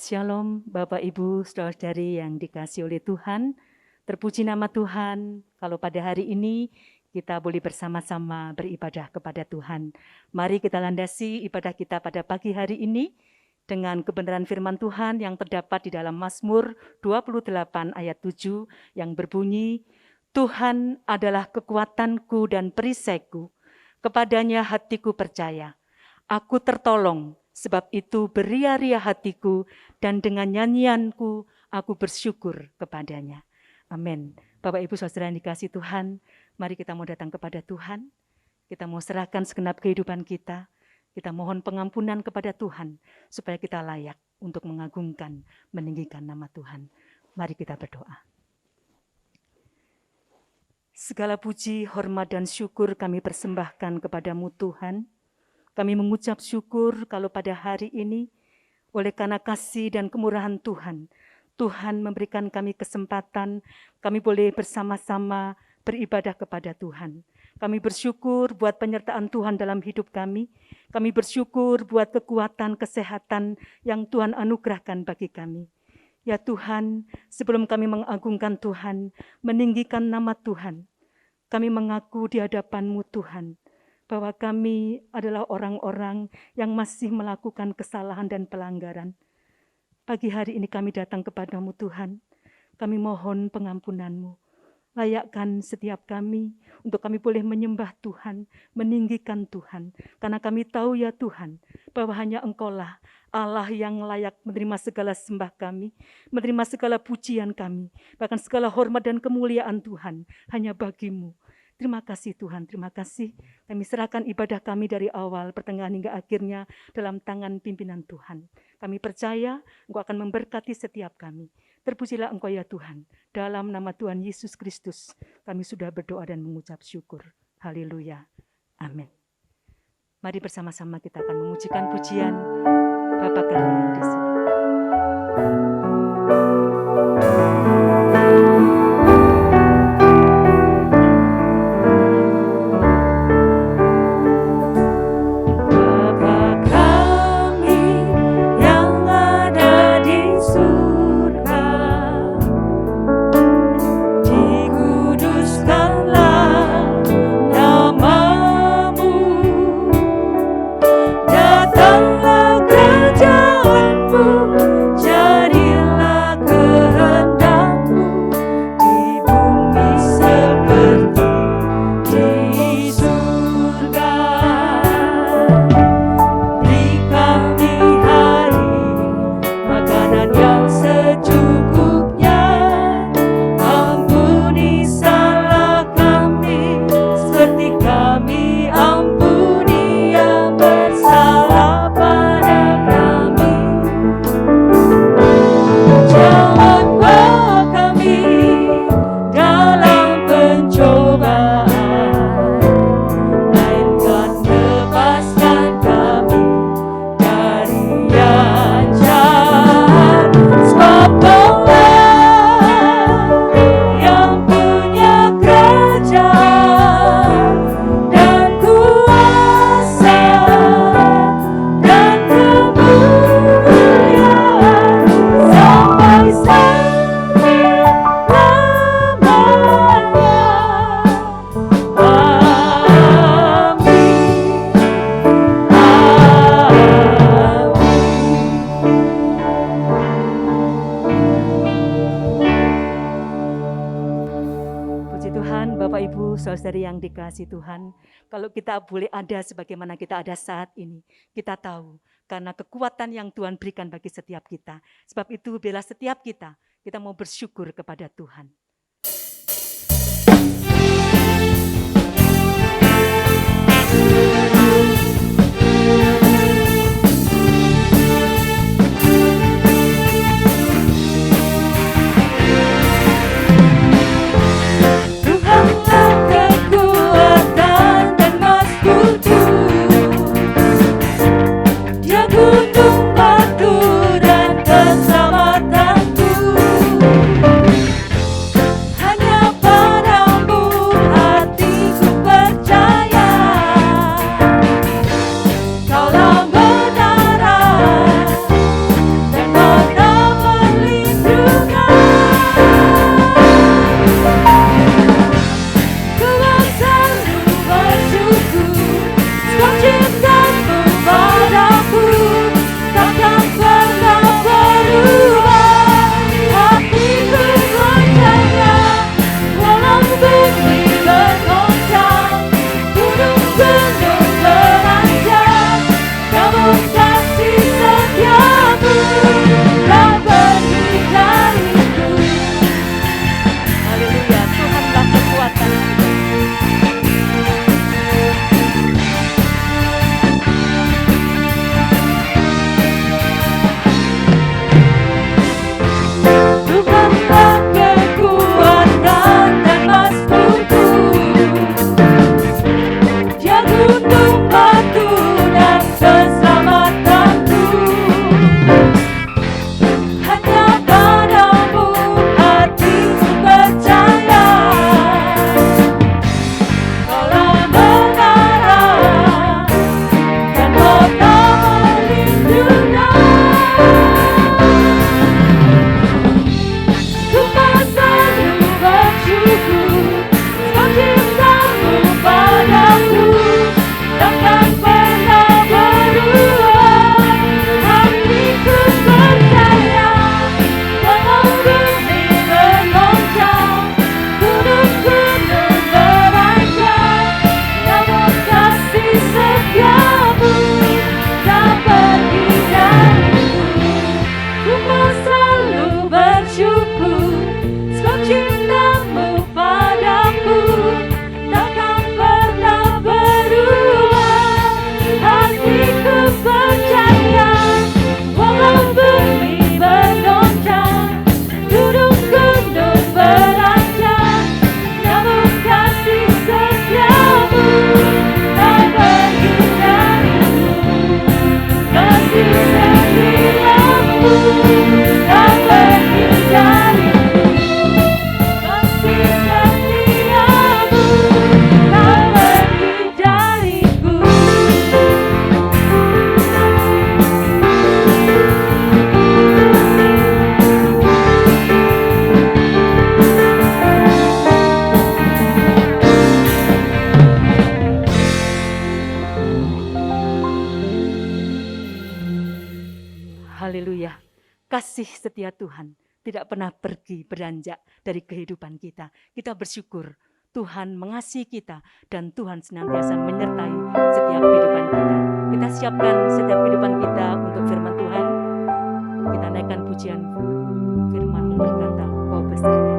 Shalom Bapak Ibu Saudara-saudari yang dikasihi oleh Tuhan. Terpuji nama Tuhan kalau pada hari ini kita boleh bersama-sama beribadah kepada Tuhan. Mari kita landasi ibadah kita pada pagi hari ini dengan kebenaran firman Tuhan yang terdapat di dalam Mazmur 28 ayat 7 yang berbunyi, Tuhan adalah kekuatanku dan perisaiku, kepadanya hatiku percaya. Aku tertolong, sebab itu beria-ria hatiku dan dengan nyanyianku aku bersyukur kepadanya. Amin. Bapak Ibu Saudara yang dikasihi Tuhan, mari kita mau datang kepada Tuhan. Kita mau serahkan segenap kehidupan kita. Kita mohon pengampunan kepada Tuhan supaya kita layak untuk mengagungkan, meninggikan nama Tuhan. Mari kita berdoa. Segala puji, hormat dan syukur kami persembahkan kepadamu Tuhan. Kami mengucap syukur kalau pada hari ini, oleh karena kasih dan kemurahan Tuhan, Tuhan memberikan kami kesempatan, kami boleh bersama-sama beribadah kepada Tuhan. Kami bersyukur buat penyertaan Tuhan dalam hidup kami. Kami bersyukur buat kekuatan, kesehatan yang Tuhan anugerahkan bagi kami. Ya Tuhan, sebelum kami mengagungkan Tuhan, meninggikan nama Tuhan, kami mengaku di hadapan-Mu Tuhan, bahwa kami adalah orang-orang yang masih melakukan kesalahan dan pelanggaran. Pagi hari ini kami datang kepadamu Tuhan, kami mohon pengampunan-Mu. Layakkan setiap kami untuk kami boleh menyembah Tuhan, meninggikan Tuhan. Karena kami tahu ya Tuhan, bahwa hanya Engkau-lah Allah yang layak menerima segala sembah kami, menerima segala pujian kami, bahkan segala hormat dan kemuliaan Tuhan hanya bagi-Mu. Terima kasih Tuhan, terima kasih. Kami serahkan ibadah kami dari awal, pertengahan hingga akhirnya dalam tangan pimpinan Tuhan. Kami percaya Engkau akan memberkati setiap kami. Terpujilah Engkau ya Tuhan. Dalam nama Tuhan Yesus Kristus, kami sudah berdoa dan mengucap syukur. Haleluya. Amin. Mari bersama-sama kita akan memujikan pujian Bapa kami yang di surga. Saudari yang dikasihi Tuhan, kalau kita boleh ada sebagaimana kita ada saat ini, kita tahu karena kekuatan yang Tuhan berikan bagi setiap kita. Sebab itu bila setiap kita mau bersyukur kepada Tuhan. Gunung batu dan keselamatanku. kasih setia Tuhan tidak pernah pergi beranjak dari kehidupan kita. Kita bersyukur Tuhan mengasihi kita dan Tuhan senantiasa menyertai setiap kehidupan kita. Kita siapkan setiap kehidupan kita untuk firman Tuhan. Kita naikkan pujian firman berkata, Kau beserta.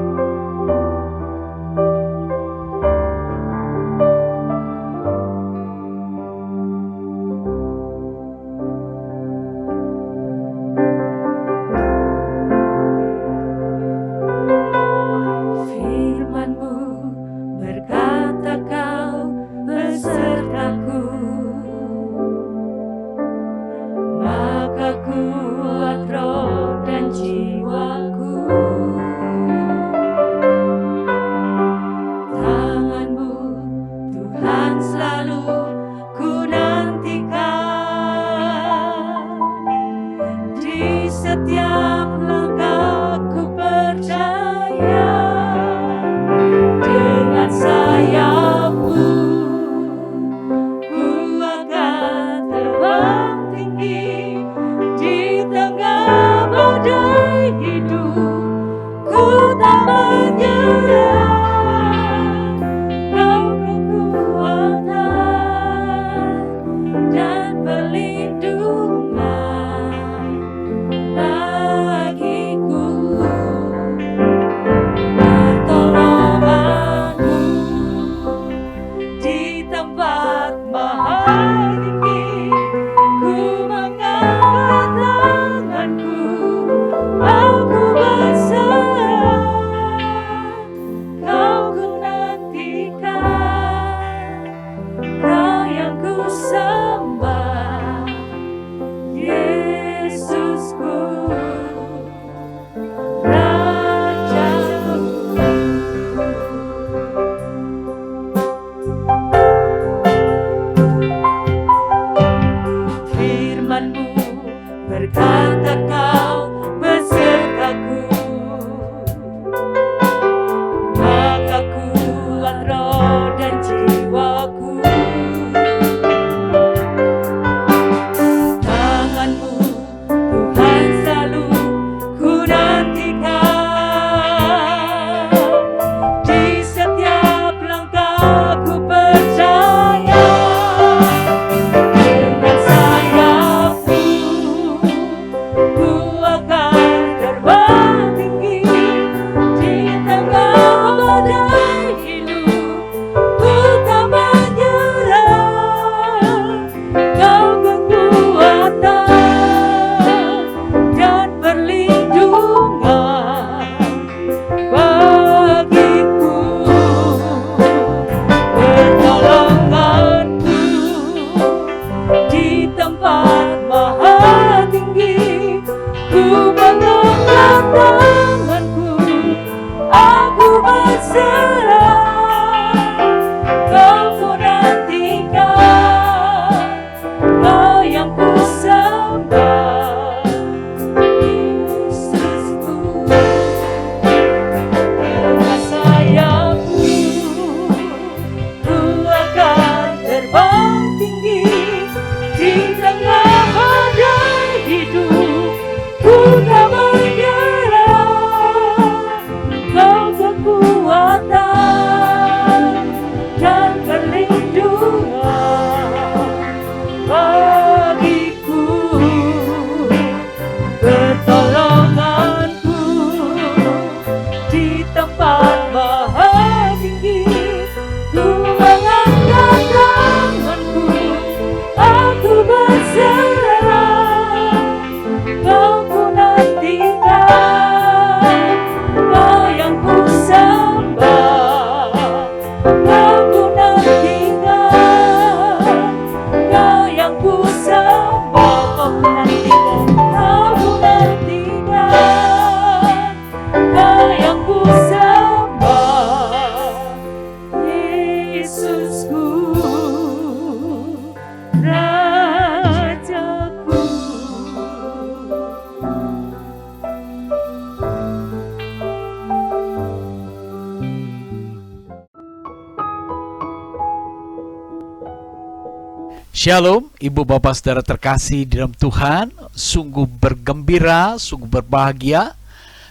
Shalom, Ibu Bapak Saudara terkasih di dalam Tuhan. Sungguh bergembira, sungguh berbahagia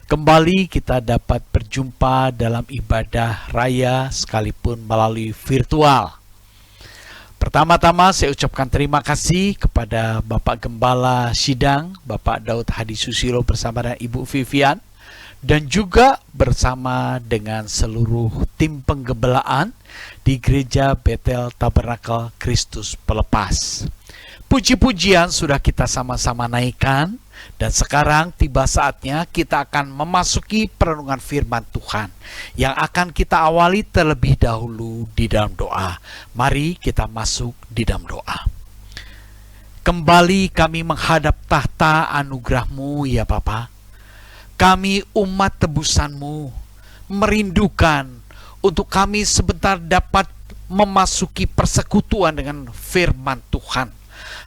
kembali kita dapat berjumpa dalam ibadah raya sekalipun melalui virtual. Pertama-tama saya ucapkan terima kasih kepada Bapak Gembala Sidang, Bapak Daud Hadi Susilo bersama dengan Ibu Vivian, dan juga bersama dengan seluruh tim penggembalaan di Gereja Betel Tabernakel Kristus Pelepas. Puji-pujian sudah kita sama-sama naikkan, dan sekarang tiba saatnya kita akan memasuki perenungan firman Tuhan yang akan kita awali terlebih dahulu di dalam doa. Mari kita masuk di dalam doa. Kembali kami menghadap tahta anugerah-Mu ya Bapa. Kami umat tebusan-Mu merindukan untuk kami sebentar dapat memasuki persekutuan dengan firman Tuhan.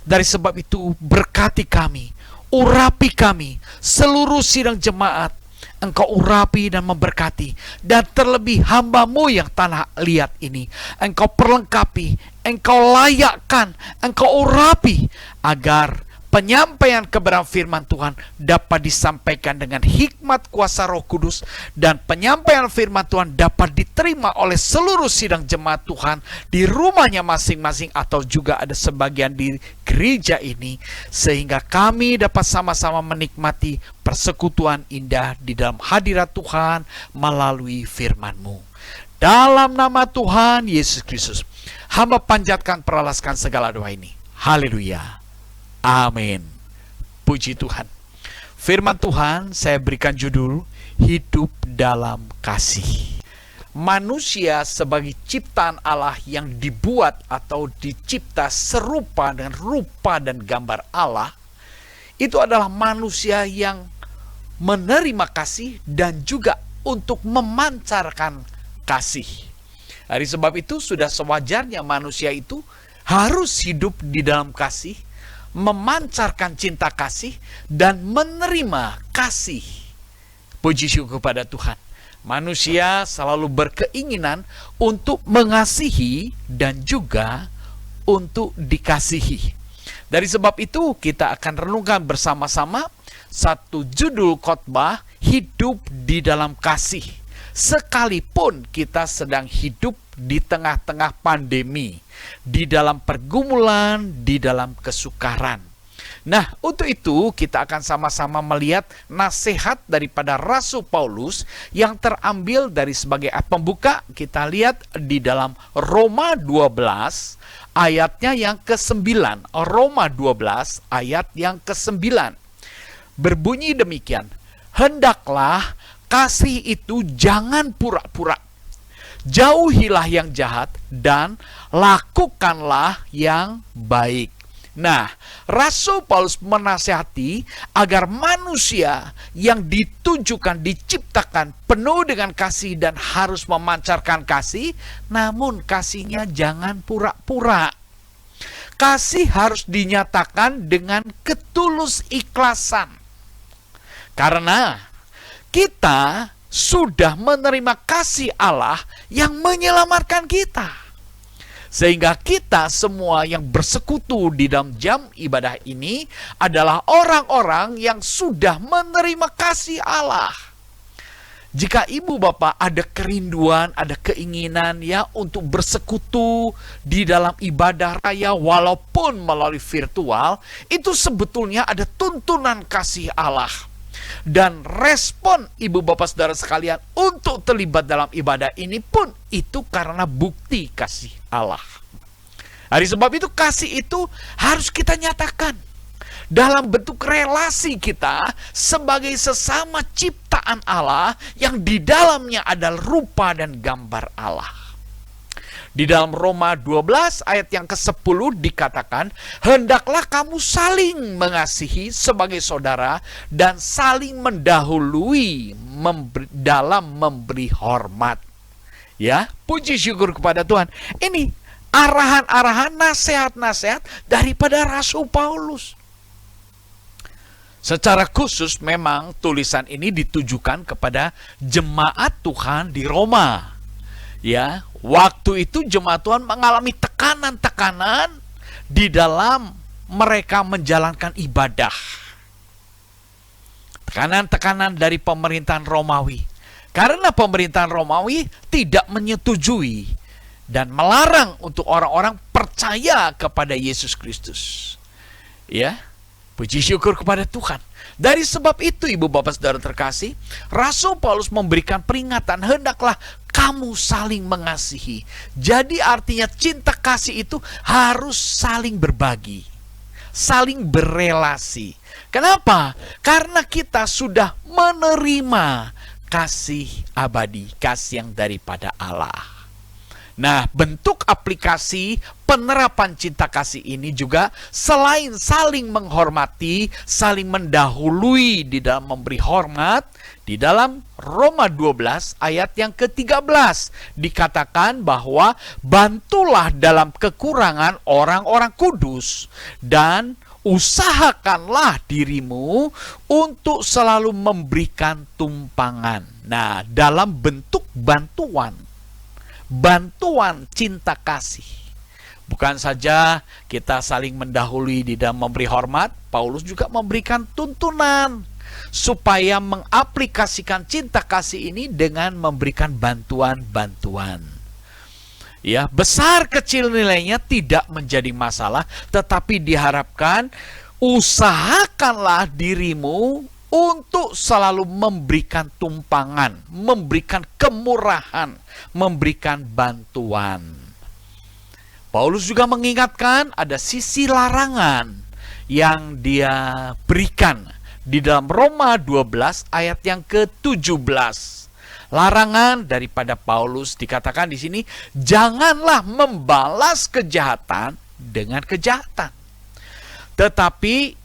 Dari sebab itu berkati kami, urapi kami, seluruh sidang jemaat. Engkau urapi dan memberkati, dan terlebih hamba-Mu yang tanah liat ini, Engkau perlengkapi, Engkau layakkan, Engkau urapi, agar penyampaian kebenaran firman Tuhan dapat disampaikan dengan hikmat kuasa Roh Kudus, dan penyampaian firman Tuhan dapat diterima oleh seluruh sidang jemaat Tuhan di rumahnya masing-masing atau juga ada sebagian di gereja ini, sehingga kami dapat sama-sama menikmati persekutuan indah di dalam hadirat Tuhan melalui firman-Mu. Dalam nama Tuhan Yesus Kristus, hamba panjatkan peralaskan segala doa ini. Haleluya. Amin. Puji Tuhan. Firman Tuhan saya berikan judul Hidup dalam Kasih. Manusia sebagai ciptaan Allah yang dibuat atau dicipta serupa dengan rupa dan gambar Allah, itu adalah manusia yang menerima kasih dan juga untuk memancarkan kasih. Dari sebab itu sudah sewajarnya manusia itu harus hidup di dalam kasih, memancarkan cinta kasih, dan menerima kasih. Puji syukur kepada Tuhan. Manusia selalu berkeinginan untuk mengasihi dan juga untuk dikasihi. Dari sebab itu kita akan renungkan bersama-sama satu judul khotbah, hidup di dalam kasih. Sekalipun kita sedang hidup di tengah-tengah pandemi, di dalam pergumulan, di dalam kesukaran. Nah, untuk itu kita akan sama-sama melihat nasihat daripada Rasul Paulus yang terambil dari sebagai pembuka. Kita lihat di dalam Roma 12 ayatnya yang ke-9. Roma 12 ayat yang ke-9. Berbunyi demikian, hendaklah kasih itu jangan pura-pura. Jauhilah yang jahat dan lakukanlah yang baik. Nah, Rasul Paulus menasihati agar manusia yang ditujukan, diciptakan penuh dengan kasih dan harus memancarkan kasih, namun kasihnya jangan pura-pura. Kasih harus dinyatakan dengan ketulus ikhlasan. Karena kita sudah menerima kasih Allah yang menyelamatkan kita. Sehingga kita semua yang bersekutu di dalam jam ibadah ini adalah orang-orang yang sudah menerima kasih Allah. Jika ibu bapak ada kerinduan, ada keinginan ya untuk bersekutu di dalam ibadah raya walaupun melalui virtual, itu sebetulnya ada tuntunan kasih Allah. Dan respon ibu bapak saudara sekalian untuk terlibat dalam ibadah ini pun itu karena bukti kasih Allah. Dari sebab itu kasih itu harus kita nyatakan dalam bentuk relasi kita sebagai sesama ciptaan Allah yang di dalamnya adalah rupa dan gambar Allah. Di dalam Roma 12 ayat yang ke-10 dikatakan, hendaklah kamu saling mengasihi sebagai saudara dan saling mendahului dalam memberi hormat. Ya, puji syukur kepada Tuhan. Ini arahan-arahan, nasihat-nasihat daripada Rasul Paulus. Secara khusus memang tulisan ini ditujukan kepada jemaat Tuhan di Roma. Ya, waktu itu jemaat Tuhan mengalami tekanan-tekanan di dalam mereka menjalankan ibadah. Tekanan-tekanan dari pemerintahan Romawi. Karena pemerintahan Romawi tidak menyetujui dan melarang untuk orang-orang percaya kepada Yesus Kristus. Ya, puji syukur kepada Tuhan. Dari sebab itu, ibu bapak saudara terkasih, Rasul Paulus memberikan peringatan, hendaklah kamu saling mengasihi. Jadi artinya cinta kasih itu harus saling berbagi, saling berelasi. Kenapa? Karena kita sudah menerima kasih abadi, kasih yang daripada Allah. Nah, bentuk aplikasi penerapan cinta kasih ini juga selain saling menghormati, saling mendahului di dalam memberi hormat, di dalam Roma 12 ayat yang ke-13 dikatakan bahwa bantulah dalam kekurangan orang-orang kudus dan usahakanlah dirimu untuk selalu memberikan tumpangan. Nah, dalam bentuk bantuan cinta kasih. Bukan saja kita saling mendahului di dalam memberi hormat, Paulus juga memberikan tuntunan supaya mengaplikasikan cinta kasih ini dengan memberikan bantuan-bantuan. Ya, besar kecil nilainya tidak menjadi masalah, tetapi diharapkan usahakanlah dirimu untuk selalu memberikan tumpangan, memberikan kemurahan, memberikan bantuan. Paulus juga mengingatkan ada sisi larangan yang dia berikan di dalam Roma 12 ayat yang ke-17. Larangan daripada Paulus dikatakan di sini, janganlah membalas kejahatan dengan kejahatan, tetapi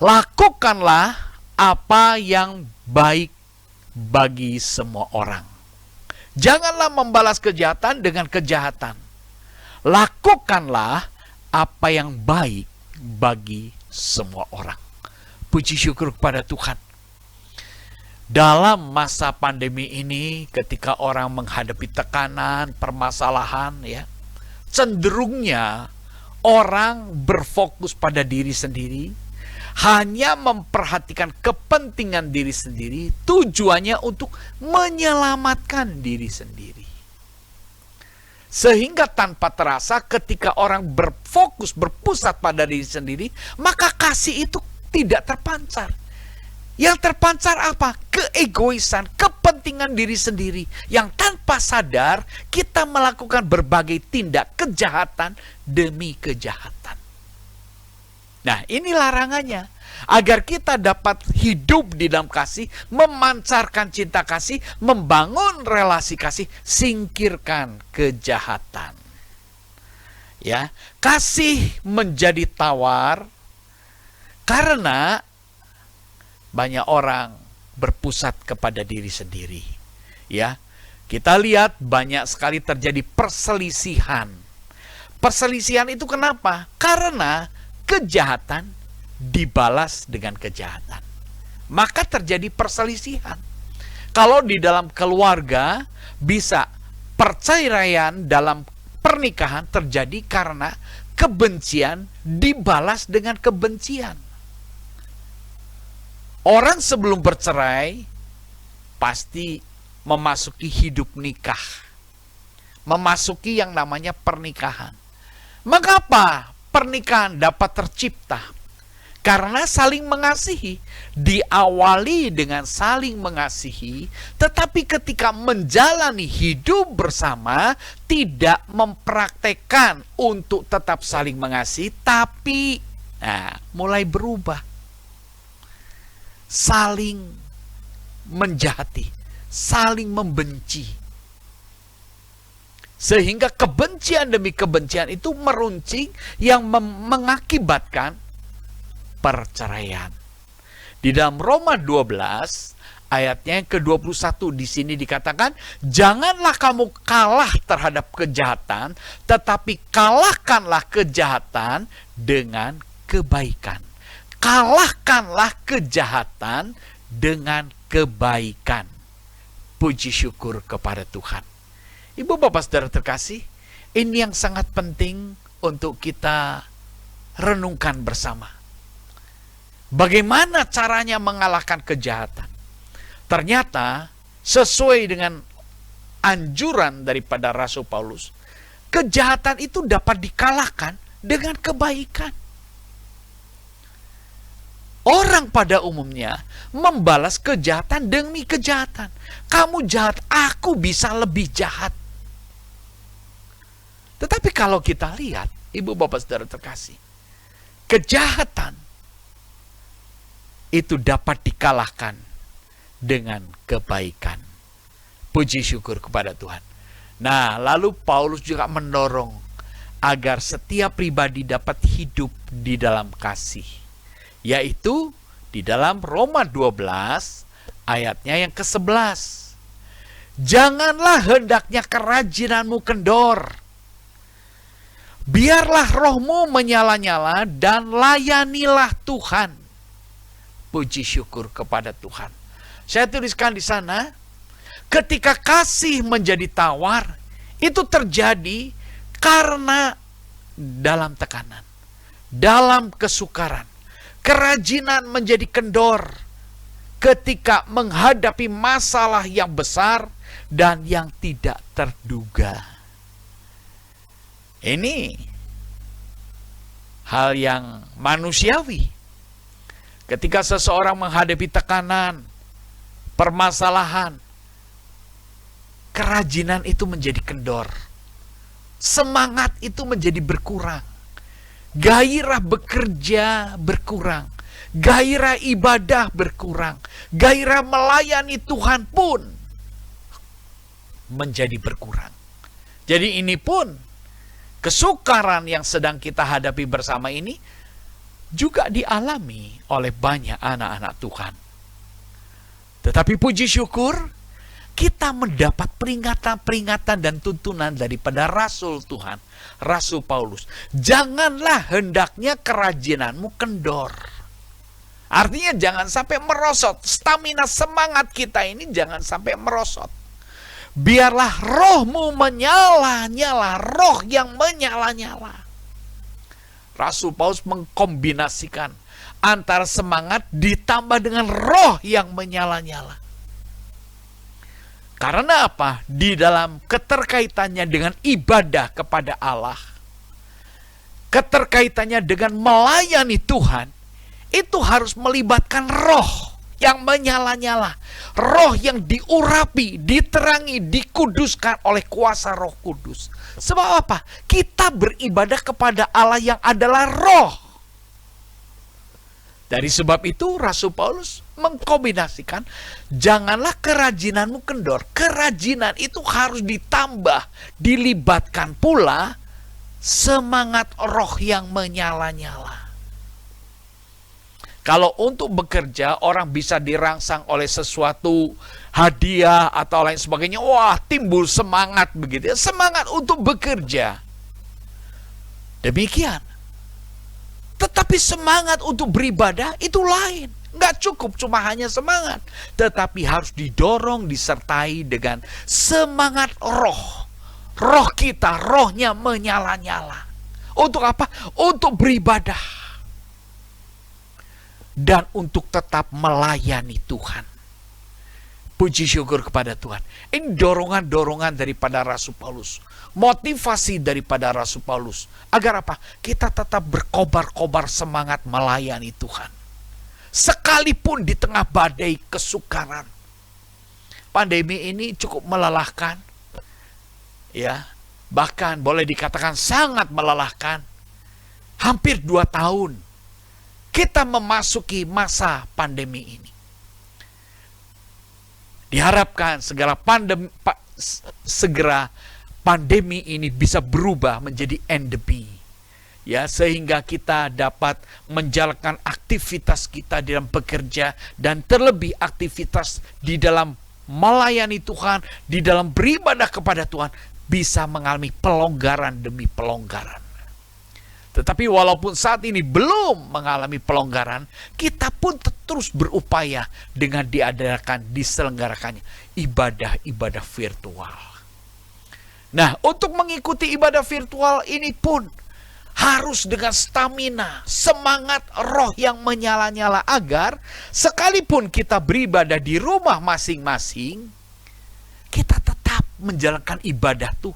lakukanlah apa yang baik bagi semua orang. Janganlah membalas kejahatan dengan kejahatan. Lakukanlah apa yang baik bagi semua orang. Puji syukur kepada Tuhan. Dalam masa pandemi ini, ketika orang menghadapi tekanan, permasalahan, ya, cenderungnya orang berfokus pada diri sendiri, hanya memperhatikan kepentingan diri sendiri, tujuannya untuk menyelamatkan diri sendiri. Sehingga tanpa terasa ketika orang berfokus, berpusat pada diri sendiri, maka kasih itu tidak terpancar. Yang terpancar apa? Keegoisan, kepentingan diri sendiri. Yang tanpa sadar kita melakukan berbagai tindak kejahatan demi kejahatan. Nah, ini larangannya. Agar kita dapat hidup di dalam kasih, memancarkan cinta kasih, membangun relasi kasih, singkirkan kejahatan. Ya, kasih menjadi tawar karena banyak orang berpusat kepada diri sendiri. Ya, kita lihat banyak sekali terjadi perselisihan. Perselisihan itu kenapa? Karena kejahatan dibalas dengan kejahatan. Maka terjadi perselisihan. Kalau di dalam keluarga bisa perceraian dalam pernikahan terjadi karena kebencian dibalas dengan kebencian. Orang sebelum bercerai pasti memasuki hidup nikah, memasuki yang namanya pernikahan. Mengapa pernikahan dapat tercipta? Karena saling mengasihi, diawali dengan saling mengasihi, tetapi ketika menjalani hidup bersama tidak mempraktekkan untuk tetap saling mengasihi, tapi mulai berubah. Saling menjahati, saling membenci. Sehingga kebencian demi kebencian itu meruncing yang mengakibatkan perceraian. Di dalam Roma 12 ayatnya yang ke-21 di sini dikatakan, janganlah kamu kalah terhadap kejahatan, tetapi kalahkanlah kejahatan dengan kebaikan. Kalahkanlah kejahatan dengan kebaikan. Puji syukur kepada Tuhan. Ibu bapak saudara terkasih, ini yang sangat penting untuk kita renungkan bersama. Bagaimana caranya mengalahkan kejahatan? Ternyata sesuai dengan anjuran daripada Rasul Paulus, kejahatan itu dapat dikalahkan dengan kebaikan. Orang pada umumnya membalas kejahatan demi kejahatan. Kamu jahat, aku bisa lebih jahat. Tetapi kalau kita lihat, Ibu Bapak Saudara terkasih, kejahatan itu dapat dikalahkan dengan kebaikan. Puji syukur kepada Tuhan. Nah, lalu Paulus juga mendorong agar setiap pribadi dapat hidup di dalam kasih. Yaitu di dalam Roma 12 ayatnya yang ke-11. Janganlah hendaknya kerajinanmu kendor. Biarlah rohmu menyala-nyala dan layanilah Tuhan. Puji syukur kepada Tuhan. Saya tuliskan di sana, ketika kasih menjadi tawar, itu terjadi karena dalam tekanan, dalam kesukaran. Kerajinan menjadi kendor ketika menghadapi masalah yang besar dan yang tidak terduga. Ini hal yang manusiawi. Ketika seseorang menghadapi tekanan, permasalahan, kerajinan itu menjadi kendor. Semangat itu menjadi berkurang. Gairah bekerja berkurang. Gairah ibadah berkurang. Gairah melayani Tuhan pun menjadi berkurang. Jadi ini pun kesukaran yang sedang kita hadapi bersama ini juga dialami oleh banyak anak-anak Tuhan. Tetapi puji syukur, kita mendapat peringatan-peringatan dan tuntunan daripada Rasul Tuhan, Rasul Paulus. Janganlah hendaknya kerajinanmu kendor. Artinya jangan sampai merosot. Stamina semangat kita ini jangan sampai merosot. Biarlah rohmu menyala-nyala, roh yang menyala-nyala. Rasul Paulus mengkombinasikan antara semangat ditambah dengan roh yang menyala-nyala. Karena apa? Di dalam keterkaitannya dengan ibadah kepada Allah, keterkaitannya dengan melayani Tuhan, itu harus melibatkan roh yang menyala-nyala. Roh yang diurapi, diterangi, dikuduskan oleh kuasa Roh Kudus. Sebab apa? Kita beribadah kepada Allah yang adalah roh. Dari sebab itu Rasul Paulus mengkombinasikan, janganlah kerajinanmu kendor. Kerajinan itu harus ditambah, dilibatkan pula semangat roh yang menyala-nyala. Kalau untuk bekerja, orang bisa dirangsang oleh sesuatu hadiah atau lain sebagainya. Wah, timbul semangat begitu ya. Semangat untuk bekerja. Demikian. Tetapi semangat untuk beribadah itu lain. Nggak cukup cuma hanya semangat. Tetapi harus didorong, disertai dengan semangat roh. Roh kita, rohnya menyala-nyala. Untuk apa? Untuk beribadah. Dan untuk tetap melayani Tuhan. Puji syukur kepada Tuhan. Ini dorongan-dorongan daripada Rasul Paulus. Motivasi daripada Rasul Paulus. Agar apa? Kita tetap berkobar-kobar semangat melayani Tuhan. Sekalipun di tengah badai kesukaran. Pandemi ini cukup melelahkan. Ya, bahkan boleh dikatakan sangat melelahkan. Hampir 2 tahun. Kita memasuki masa pandemi ini. Diharapkan segera pandemi ini bisa berubah menjadi endemi. Ya, sehingga kita dapat menjalankan aktivitas kita di dalam bekerja dan terlebih aktivitas di dalam melayani Tuhan, di dalam beribadah kepada Tuhan bisa mengalami pelonggaran demi pelonggaran. Tetapi walaupun saat ini belum mengalami pelonggaran, kita pun terus berupaya dengan diselenggarakannya ibadah-ibadah virtual. Nah, untuk mengikuti ibadah virtual ini pun harus dengan stamina, semangat roh yang menyala-nyala, agar sekalipun kita beribadah di rumah masing-masing, kita tetap menjalankan ibadah tuh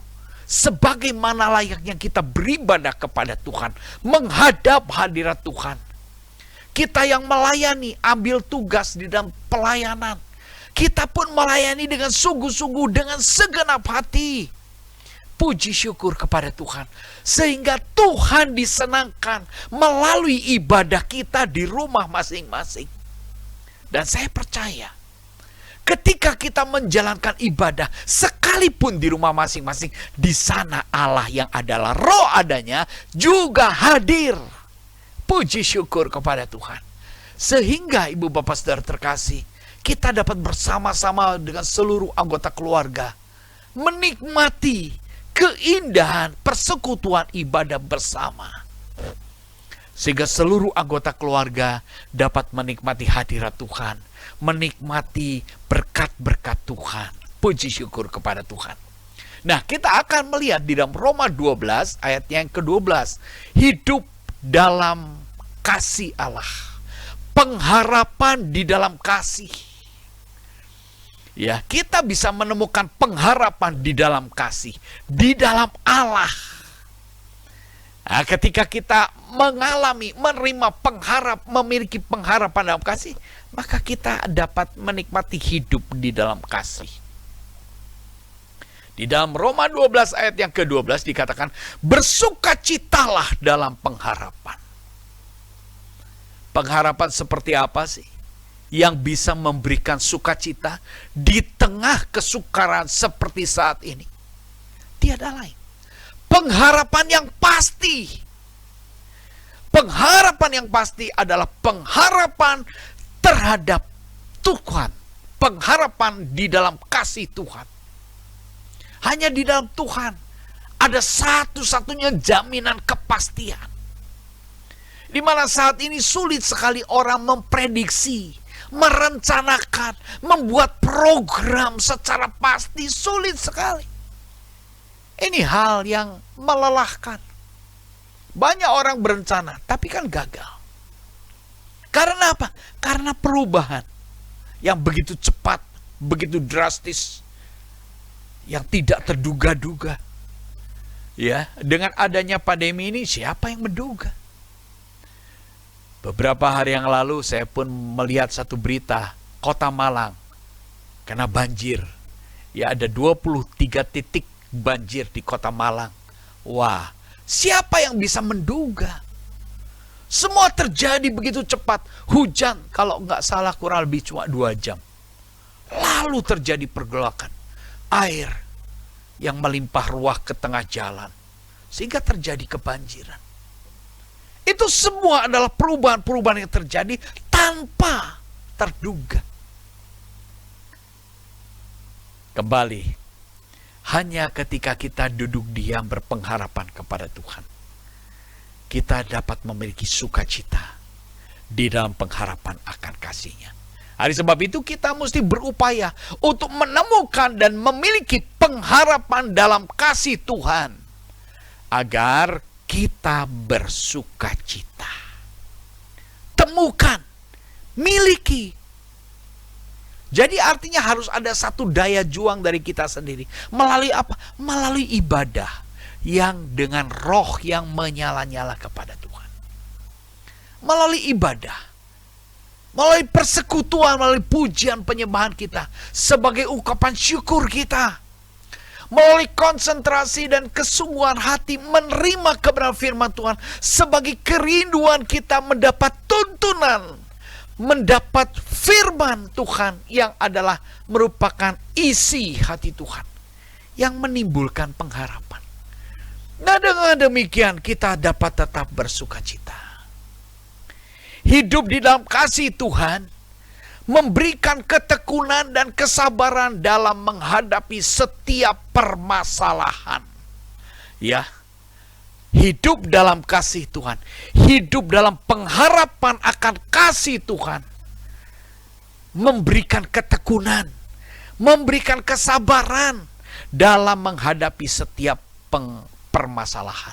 sebagaimana layaknya kita beribadah kepada Tuhan, menghadap hadirat Tuhan. Kita yang melayani, ambil tugas di dalam pelayanan, kita pun melayani dengan sungguh-sungguh, dengan segenap hati. Puji syukur kepada Tuhan, sehingga Tuhan disenangkan melalui ibadah kita di rumah masing-masing. Dan saya percaya, ketika kita menjalankan ibadah sekalipun di rumah masing-masing, di sana Allah yang adalah roh adanya juga hadir. Puji syukur kepada Tuhan. Sehingga ibu bapak saudara terkasih, kita dapat bersama-sama dengan seluruh anggota keluarga menikmati keindahan persekutuan ibadah bersama. Sehingga seluruh anggota keluarga dapat menikmati hadirat Tuhan, menikmati berkat-berkat Tuhan. Puji syukur kepada Tuhan. Nah, kita akan melihat di dalam Roma 12 ayat yang ke-12. Hidup dalam kasih Allah. Pengharapan di dalam kasih. Ya, kita bisa menemukan pengharapan di dalam kasih, di dalam Allah. Nah, ketika kita mengalami, menerima memiliki pengharapan dalam kasih, maka kita dapat menikmati hidup di dalam kasih. Di dalam Roma 12 ayat yang ke-12 dikatakan, bersukacitalah dalam pengharapan. Pengharapan seperti apa sih yang bisa memberikan sukacita di tengah kesukaran seperti saat ini? Tiada lain, pengharapan yang pasti. Pengharapan yang pasti adalah pengharapan terhadap Tuhan. Pengharapan di dalam kasih Tuhan. Hanya di dalam Tuhan ada satu-satunya jaminan kepastian. Di mana saat ini sulit sekali orang memprediksi, merencanakan, membuat program secara pasti, sulit sekali. Ini hal yang melelahkan. Banyak orang berencana, tapi kan gagal. Karena apa? Karena perubahan yang begitu cepat, begitu drastis, yang tidak terduga-duga. Ya, dengan adanya pandemi ini, siapa yang menduga? Beberapa hari yang lalu saya pun melihat satu berita, Kota Malang kena banjir. Ya, ada 23 titik banjir di Kota Malang. Wah, siapa yang bisa menduga? Semua terjadi begitu cepat. Hujan, kalau nggak salah kurang lebih cuma 2 jam. Lalu terjadi pergolakan. Air yang melimpah ruah ke tengah jalan. Sehingga terjadi kebanjiran. Itu semua adalah perubahan-perubahan yang terjadi tanpa terduga. Kembali, hanya ketika kita duduk diam berpengharapan kepada Tuhan, kita dapat memiliki sukacita di dalam pengharapan akan kasih-Nya. Oleh sebab itu kita mesti berupaya untuk menemukan dan memiliki pengharapan dalam kasih Tuhan, agar kita bersukacita. Temukan, miliki. Jadi artinya harus ada satu daya juang dari kita sendiri. Melalui apa? Melalui ibadah yang dengan roh yang menyala-nyala kepada Tuhan. Melalui ibadah, melalui persekutuan, melalui pujian penyembahan kita sebagai ungkapan syukur kita. Melalui konsentrasi dan kesungguhan hati menerima kebenaran firman Tuhan sebagai kerinduan kita mendapat tuntunan, mendapat firman Tuhan yang adalah merupakan isi hati Tuhan yang menimbulkan pengharapan. Nah, dengan demikian kita dapat tetap bersukacita. Hidup di dalam kasih Tuhan memberikan ketekunan dan kesabaran dalam menghadapi setiap permasalahan. Ya, hidup dalam kasih Tuhan, hidup dalam pengharapan akan kasih Tuhan, memberikan ketekunan, memberikan kesabaran dalam menghadapi setiap permasalahan.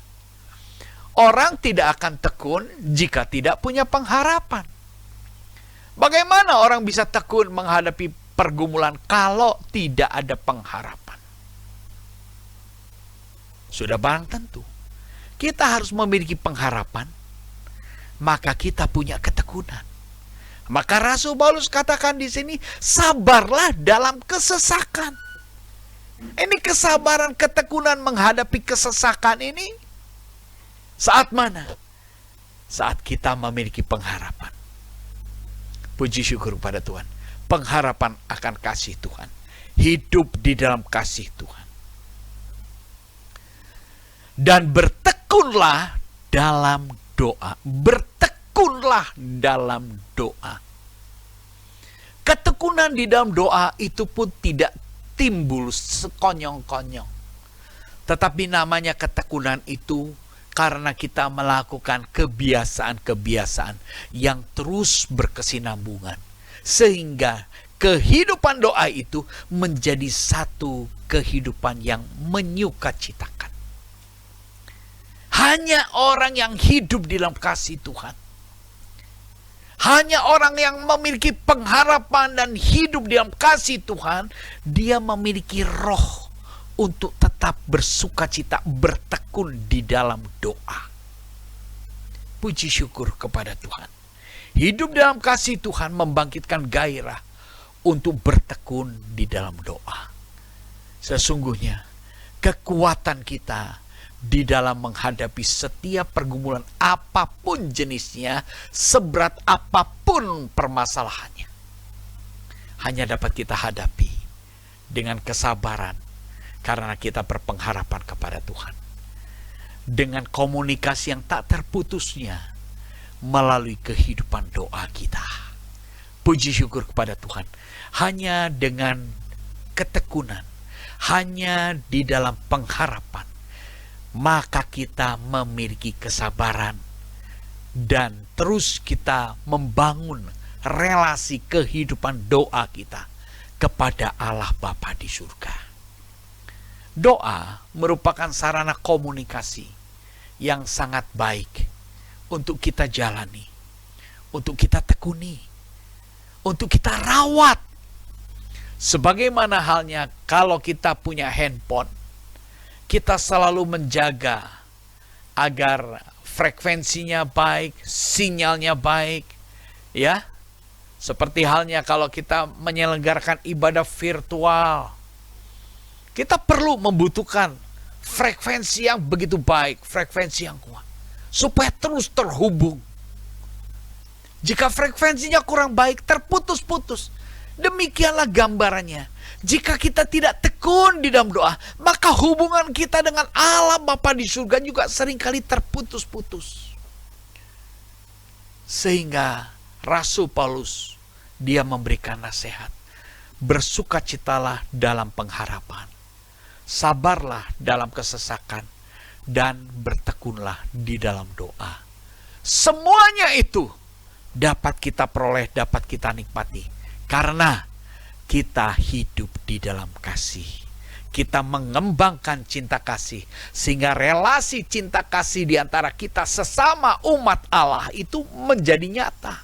Orang tidak akan tekun jika tidak punya pengharapan. Bagaimana orang bisa tekun menghadapi pergumulan kalau tidak ada pengharapan? Sudah barang tentu, kita harus memiliki pengharapan, maka kita punya ketekunan. Maka Rasul Paulus katakan di sini, sabarlah dalam kesesakan. Ini kesabaran, ketekunan menghadapi kesesakan ini saat mana? Saat kita memiliki pengharapan. Puji syukur pada Tuhan. Pengharapan akan kasih Tuhan. Hidup di dalam kasih Tuhan. Dan bertekunlah dalam doa. Bertekunlah dalam doa. Ketekunan di dalam doa itu pun tidak timbul sekonyong-konyong. Tetapi namanya ketekunan itu karena kita melakukan kebiasaan-kebiasaan yang terus berkesinambungan. Sehingga kehidupan doa itu menjadi satu kehidupan yang menyukacitakan. Hanya orang yang hidup di dalam kasih Tuhan, hanya orang yang memiliki pengharapan dan hidup di dalam kasih Tuhan, dia memiliki roh untuk tetap bersukacita, bertekun di dalam doa. Puji syukur kepada Tuhan. Hidup dalam kasih Tuhan membangkitkan gairah untuk bertekun di dalam doa. Sesungguhnya kekuatan kita di dalam menghadapi setiap pergumulan apapun jenisnya, seberat apapun permasalahannya, hanya dapat kita hadapi dengan kesabaran karena kita berpengharapan kepada Tuhan. Dengan komunikasi yang tak terputusnya melalui kehidupan doa kita. Puji syukur kepada Tuhan. Hanya dengan ketekunan, hanya di dalam pengharapan, maka kita memiliki kesabaran dan terus kita membangun relasi kehidupan doa kita kepada Allah Bapa di surga. Doa merupakan sarana komunikasi yang sangat baik untuk kita jalani, untuk kita tekuni, untuk kita rawat. Sebagaimana halnya kalau kita punya handphone, kita selalu menjaga agar frekuensinya baik, sinyalnya baik, ya. Seperti halnya kalau kita menyelenggarakan ibadah virtual, kita perlu membutuhkan frekuensi yang begitu baik, frekuensi yang kuat, supaya terus terhubung. Jika frekuensinya kurang baik, terputus-putus. Demikianlah gambarannya. Jika kita tidak tekun di dalam doa, maka hubungan kita dengan Allah Bapa di surga juga seringkali terputus-putus. Sehingga Rasul Paulus, dia memberikan nasihat. Bersukacitalah dalam pengharapan. Sabarlah dalam kesesakan, dan bertekunlah di dalam doa. Semuanya itu dapat kita peroleh, dapat kita nikmati, karena kita hidup di dalam kasih. Kita mengembangkan cinta kasih, sehingga relasi cinta kasih di antara kita sesama umat Allah itu menjadi nyata.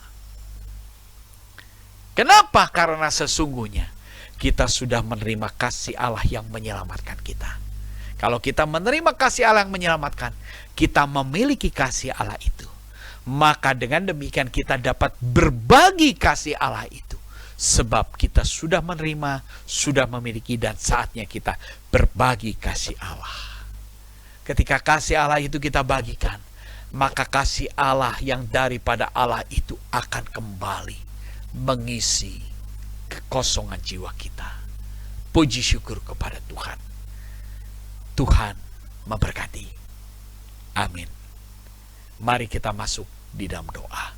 Kenapa? Karena sesungguhnya kita sudah menerima kasih Allah yang menyelamatkan kita. Kalau kita menerima kasih Allah yang menyelamatkan, kita memiliki kasih Allah itu. Maka dengan demikian kita dapat berbagi kasih Allah itu. Sebab kita sudah menerima, sudah memiliki, dan saatnya kita berbagi kasih Allah. Ketika kasih Allah itu kita bagikan, maka kasih Allah yang daripada Allah itu akan kembali mengisi kekosongan jiwa kita. Puji syukur kepada Tuhan. Tuhan memberkati. Amin. Mari kita masuk di dalam doa.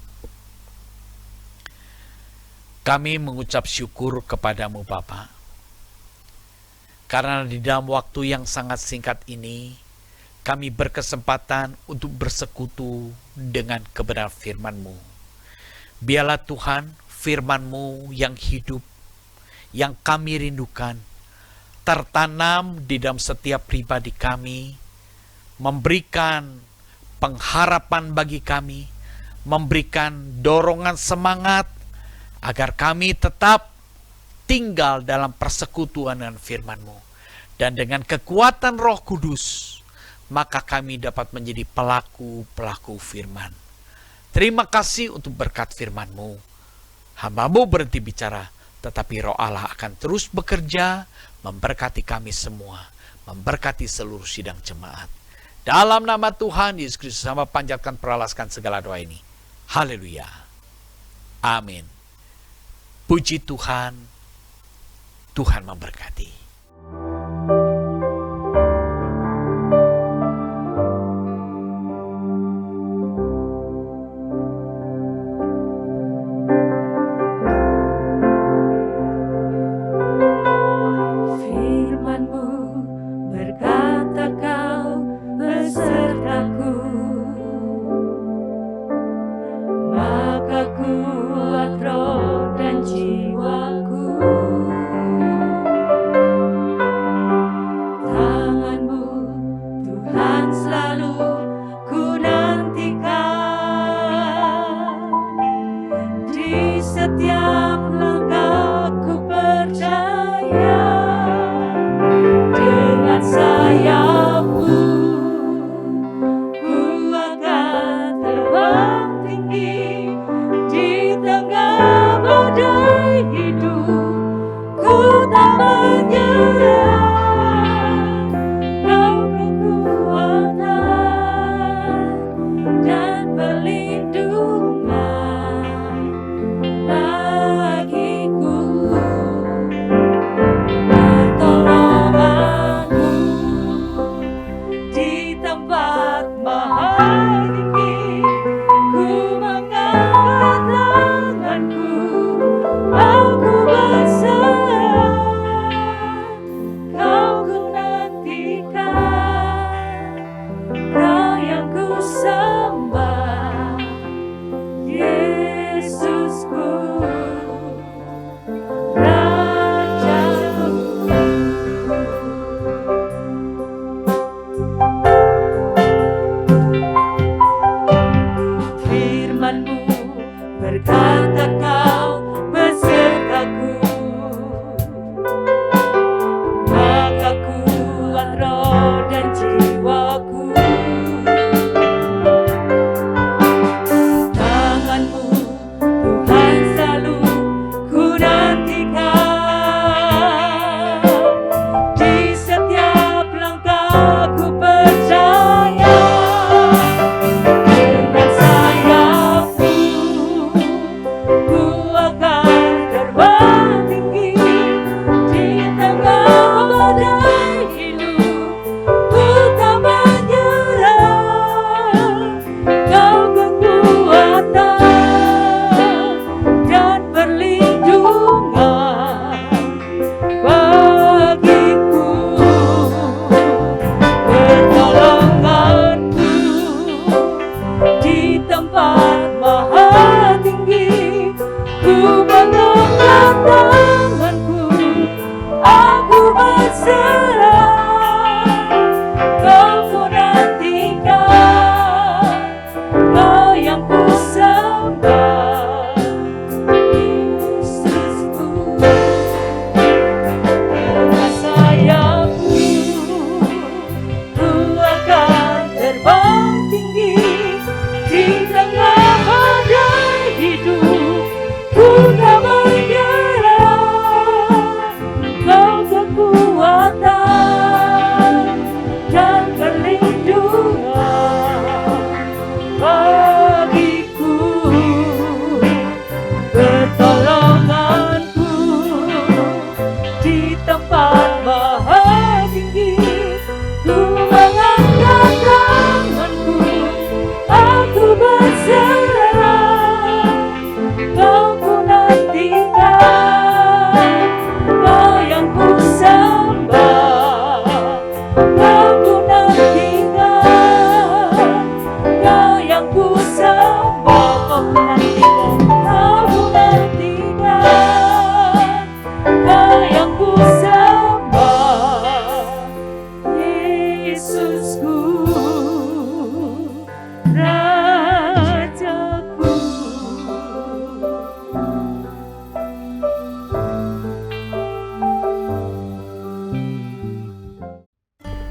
Kami mengucap syukur kepadamu Bapa, karena di dalam waktu yang sangat singkat ini, kami berkesempatan untuk bersekutu dengan kebenaran firman-Mu. Biarlah Tuhan, firman-Mu yang hidup, yang kami rindukan, tertanam di dalam setiap pribadi kami, memberikan pengharapan bagi kami, memberikan dorongan semangat agar kami tetap tinggal dalam persekutuan dengan firman-Mu. Dan dengan kekuatan Roh Kudus, maka kami dapat menjadi pelaku-pelaku firman. Terima kasih untuk berkat firman-Mu. Hamba-Mu berhenti bicara, tetapi Roh Allah akan terus bekerja, memberkati kami semua, memberkati seluruh sidang jemaat. Dalam nama Tuhan Yesus Kristus, hamba panjatkan peralaskan segala doa ini. Haleluya. Amin. Puji Tuhan, Tuhan memberkati. Kuat roh dan jiwaku,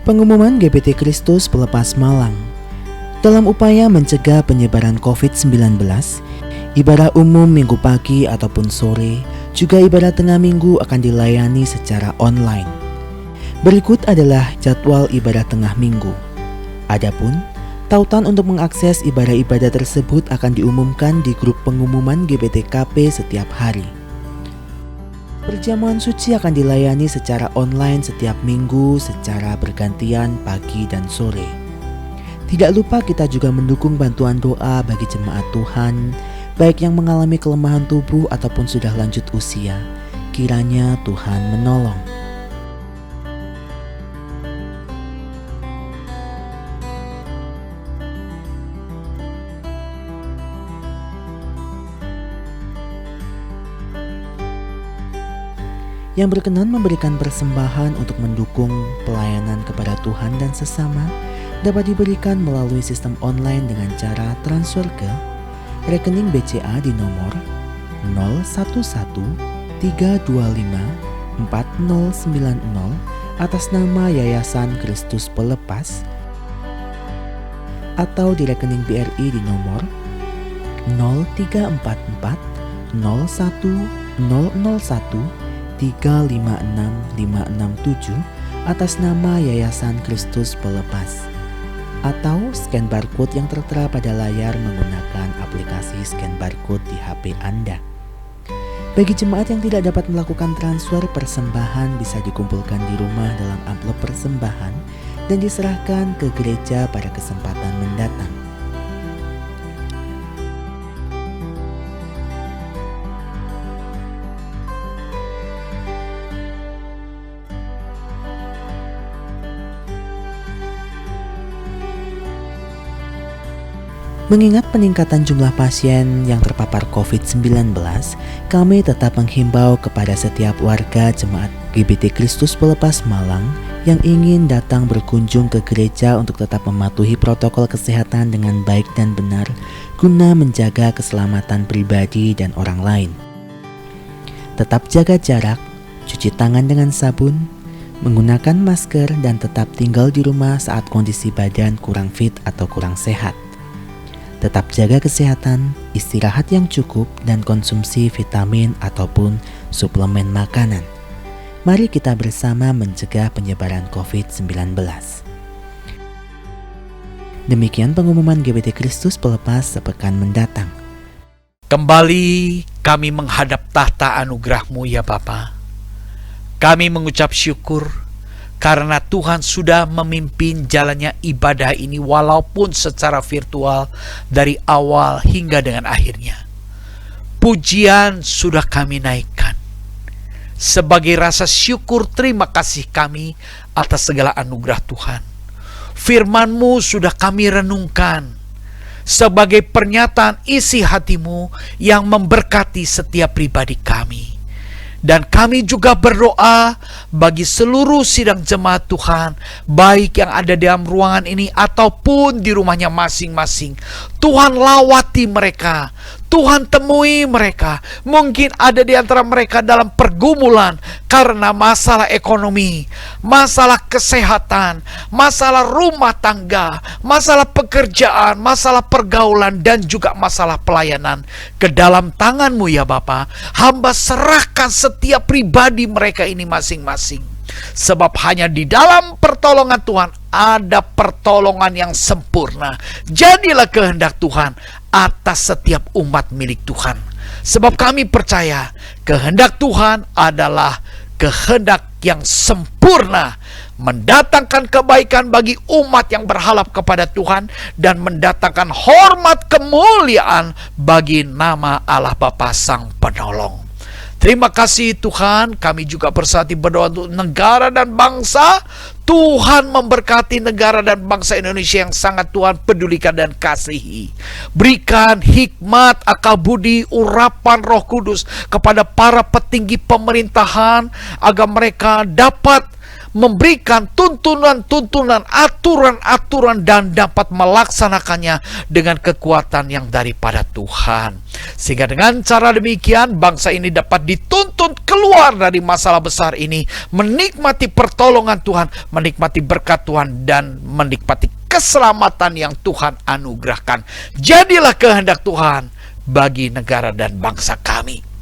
Pengumuman GBT Kristus Pelepas Malang. Dalam upaya mencegah penyebaran COVID-19, ibadah umum minggu pagi ataupun sore, juga ibadah tengah minggu akan dilayani secara online. Berikut adalah jadwal ibadah tengah minggu. Adapun tautan untuk mengakses ibadah-ibadah tersebut akan diumumkan di grup pengumuman GBTKP setiap hari. Perjamuan suci akan dilayani secara online setiap minggu secara bergantian pagi dan sore. Tidak lupa kita juga mendukung bantuan doa bagi jemaat Tuhan, baik yang mengalami kelemahan tubuh ataupun sudah lanjut usia. Kiranya Tuhan menolong. Yang berkenan memberikan persembahan untuk mendukung pelayanan kepada Tuhan dan sesama dapat diberikan melalui sistem online dengan cara transfer ke rekening BCA di nomor 0113254090 atas nama Yayasan Kristus Pelepas, atau di rekening BRI di nomor 0344 01001 356567 atas nama Yayasan Kristus Pelepas, atau scan barcode yang tertera pada layar menggunakan aplikasi scan barcode di HP Anda. Bagi jemaat yang tidak dapat melakukan transfer, persembahan bisa dikumpulkan di rumah dalam amplop persembahan dan diserahkan ke gereja pada kesempatan mendatang. Mengingat peningkatan jumlah pasien yang terpapar COVID-19, kami tetap menghimbau kepada setiap warga jemaat GBT Kristus Pelepas Malang yang ingin datang berkunjung ke gereja untuk tetap mematuhi protokol kesehatan dengan baik dan benar guna menjaga keselamatan pribadi dan orang lain. Tetap jaga jarak, cuci tangan dengan sabun, menggunakan masker, dan tetap tinggal di rumah saat kondisi badan kurang fit atau kurang sehat. Tetap jaga kesehatan, istirahat yang cukup, dan konsumsi vitamin ataupun suplemen makanan. Mari kita bersama mencegah penyebaran COVID-19. Demikian pengumuman GBT Kristus Pelepas sepekan mendatang. Kembali kami menghadap tahta anugerah-Mu ya Bapa. Kami mengucap syukur karena Tuhan sudah memimpin jalannya ibadah ini walaupun secara virtual dari awal hingga dengan akhirnya. Pujian sudah kami naikkan. Sebagai rasa syukur terima kasih kami atas segala anugerah Tuhan. Firman-Mu sudah kami renungkan sebagai pernyataan isi hati-Mu yang memberkati setiap pribadi kami. Dan kami juga berdoa bagi seluruh sidang jemaat Tuhan, baik yang ada di dalam ruangan ini ataupun di rumahnya masing-masing. Tuhan lawati mereka, Tuhan temui mereka. Mungkin ada di antara mereka dalam pergumulan karena masalah ekonomi, masalah kesehatan, masalah rumah tangga, masalah pekerjaan, masalah pergaulan, dan juga masalah pelayanan. Ke dalam tangan-Mu ya Bapa, hamba serahkan setiap pribadi mereka ini masing-masing. Sebab hanya di dalam pertolongan Tuhan ada pertolongan yang sempurna. Jadilah kehendak Tuhan atas setiap umat milik Tuhan. Sebab kami percaya kehendak Tuhan adalah kehendak yang sempurna, mendatangkan kebaikan bagi umat yang berharap kepada Tuhan dan mendatangkan hormat kemuliaan bagi nama Allah Bapa Sang Penolong. Terima kasih Tuhan, kami juga bersatu berdoa untuk negara dan bangsa. Tuhan memberkati negara dan bangsa Indonesia yang sangat Tuhan pedulikan dan kasihi. Berikan hikmat, akal budi, urapan Roh Kudus kepada para petinggi pemerintahan agar mereka dapat memberikan tuntunan-tuntunan, aturan-aturan, dan dapat melaksanakannya dengan kekuatan yang daripada Tuhan. Sehingga dengan cara demikian bangsa ini dapat dituntun keluar dari masalah besar ini, menikmati pertolongan Tuhan, menikmati berkat Tuhan, dan menikmati keselamatan yang Tuhan anugerahkan. Jadilah kehendak Tuhan bagi negara dan bangsa kami.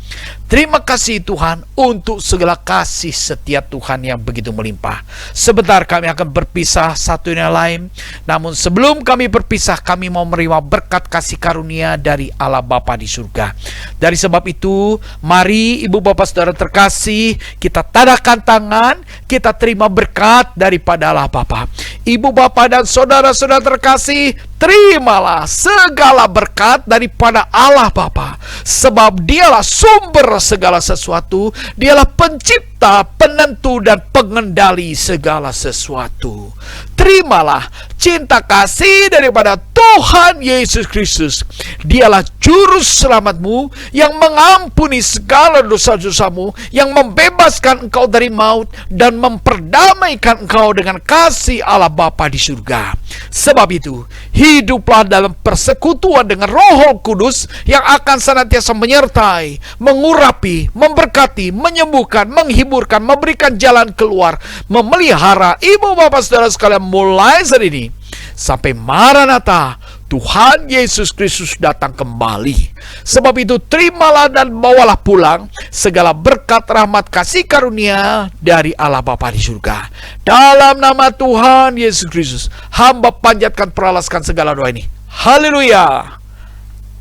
Terima kasih Tuhan untuk segala kasih setia Tuhan yang begitu melimpah. Sebentar kami akan berpisah satu dengan lain. Namun sebelum kami berpisah, kami mau menerima berkat kasih karunia dari Allah Bapa di surga. Dari sebab itu, mari Ibu Bapak Saudara terkasih, kita tadahkan tangan, kita terima berkat daripada Allah Bapa. Ibu Bapak dan saudara-saudara terkasih, terimalah segala berkat daripada Allah Bapa, sebab Dialah sumber segala sesuatu, Dialah pencipta, penentu, dan pengendali segala sesuatu. Terimalah cinta kasih daripada Tuhan Yesus Kristus. Dialah juru selamatmu yang mengampuni segala dosa-dosamu, yang membebaskan engkau dari maut dan memperdamaikan engkau dengan kasih Allah Bapa di surga. Sebab itu, hiduplah dalam persekutuan dengan Roh Kudus yang akan senantiasa menyertai, mengurapi, memberkati, menyembuhkan, menghiburkan, memberikan jalan keluar, memelihara Ibu Bapak Saudara sekalian mulai saat ini sampai Maranatha, Tuhan Yesus Kristus datang kembali. Sebab itu terimalah dan bawalah pulang segala berkat, rahmat, kasih karunia dari Allah Bapa di surga. Dalam nama Tuhan Yesus Kristus, hamba panjatkan, peralaskan segala doa ini. Haleluya.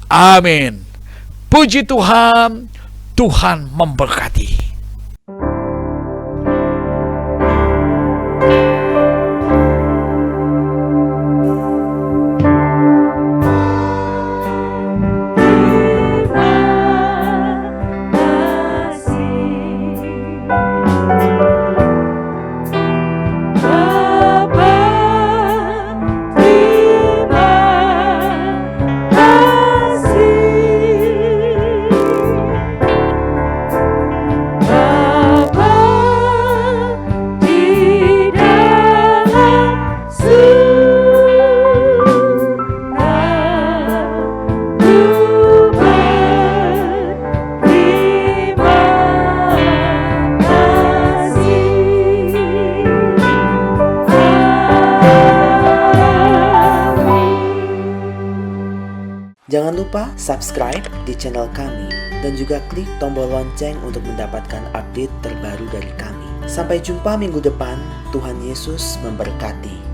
Amin. Puji Tuhan. Tuhan memberkati. Jangan lupa subscribe di channel kami dan juga klik tombol lonceng untuk mendapatkan update terbaru dari kami. Sampai jumpa minggu depan, Tuhan Yesus memberkati.